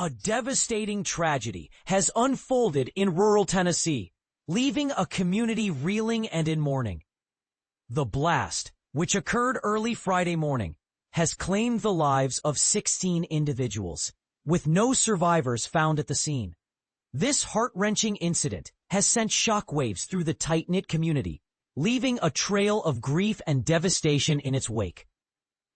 A devastating tragedy has unfolded in rural Tennessee, leaving a community reeling and in mourning. The blast, which occurred early Friday morning, has claimed the lives of 16 individuals, with no survivors found at the scene. This heart-wrenching incident has sent shockwaves through the tight-knit community, leaving a trail of grief and devastation in its wake.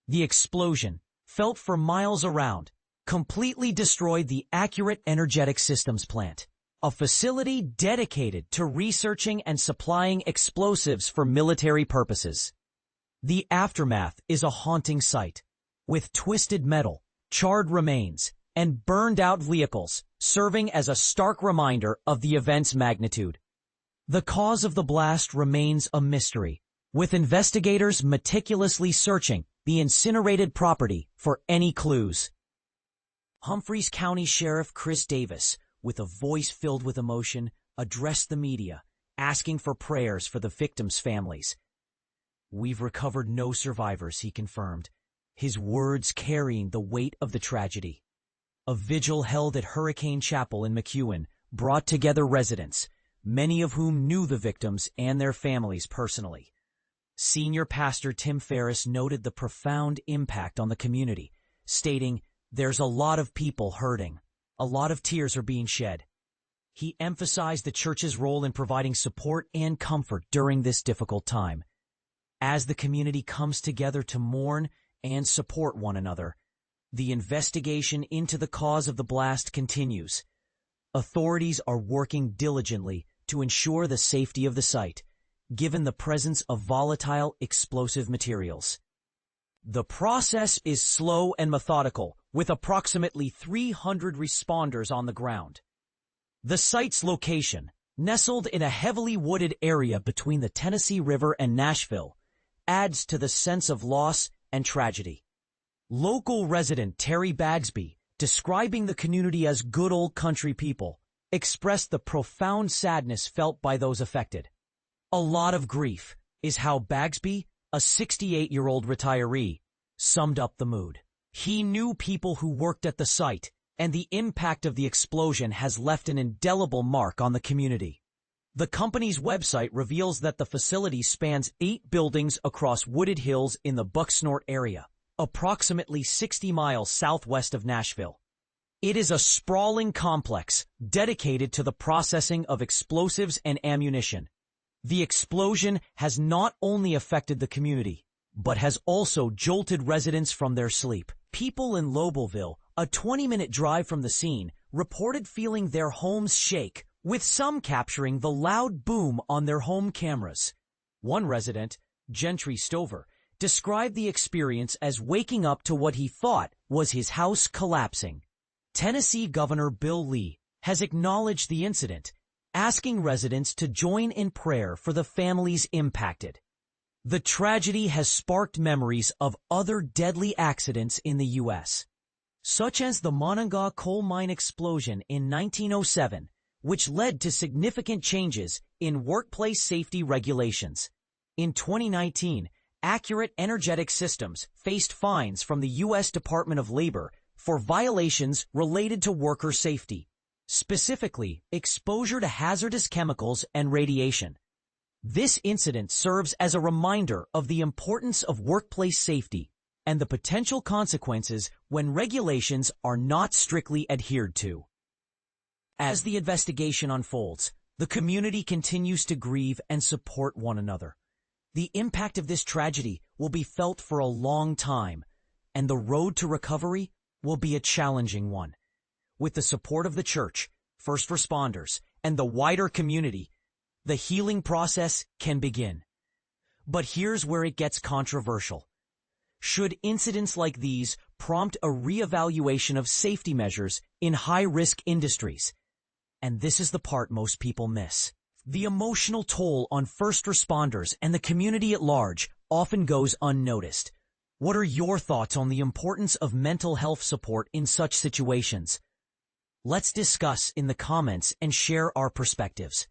The explosion, felt for miles around, completely destroyed the Accurate Energetic Systems plant, a facility dedicated to researching and supplying explosives for military purposes. The aftermath is a haunting sight, with twisted metal, charred remains, and burned-out vehicles serving as a stark reminder of the event's magnitude. The cause of the blast remains a mystery, with investigators meticulously searching the incinerated property for any clues. Humphreys County Sheriff Chris Davis, with a voice filled with emotion, addressed the media, asking for prayers for the victims' families. "We've recovered no survivors," he confirmed, his words carrying the weight of the tragedy. A vigil held at Hurricane Chapel in McEwen brought together residents, many of whom knew the victims and their families personally. Senior Pastor Tim Ferriss noted the profound impact on the community, stating, "There's a lot of people hurting. A lot of tears are being shed." He emphasized the church's role in providing support and comfort during this difficult time. As the community comes together to mourn and support one another, the investigation into the cause of the blast continues. Authorities are working diligently to ensure the safety of the site, given the presence of volatile explosive materials. The process is slow and methodical, with approximately 300 responders on the ground. The site's location, nestled in a heavily wooded area between the Tennessee River and Nashville, adds to the sense of loss and tragedy. Local resident Terry Bagsby, describing the community as good old country people, expressed the profound sadness felt by those affected. "A lot of grief," is how Bagsby, a 68-year-old retiree, summed up the mood. He knew people who worked at the site, and the impact of the explosion has left an indelible mark on the community. The company's website reveals that the facility spans 8 buildings across wooded hills in the Bucksnort area, approximately 60 miles southwest of Nashville. It is a sprawling complex dedicated to the processing of explosives and ammunition. The explosion has not only affected the community, but has also jolted residents from their sleep. People in Lobelville, a 20-minute drive from the scene, reported feeling their homes shake, with some capturing the loud boom on their home cameras. One resident, Gentry Stover, described the experience as waking up to what he thought was his house collapsing. Tennessee Governor Bill Lee has acknowledged the incident, asking residents to join in prayer for the families impacted. The tragedy has sparked memories of other deadly accidents in the U.S., such as the Monongah coal mine explosion in 1907, which led to significant changes in workplace safety regulations. In 2019, Accurate Energetic Systems faced fines from the U.S. Department of Labor for violations related to worker safety, specifically exposure to hazardous chemicals and radiation. This incident serves as a reminder of the importance of workplace safety and the potential consequences when regulations are not strictly adhered to. As the investigation unfolds, the community continues to grieve and support one another. The impact of this tragedy will be felt for a long time, and the road to recovery will be a challenging one. With the support of the church, first responders, and the wider community, the healing process can begin. But here's where it gets controversial. Should incidents like these prompt a reevaluation of safety measures in high-risk industries? And this is the part most people miss. The emotional toll on first responders and the community at large often goes unnoticed. What are your thoughts on the importance of mental health support in such situations? Let's discuss in the comments and share our perspectives.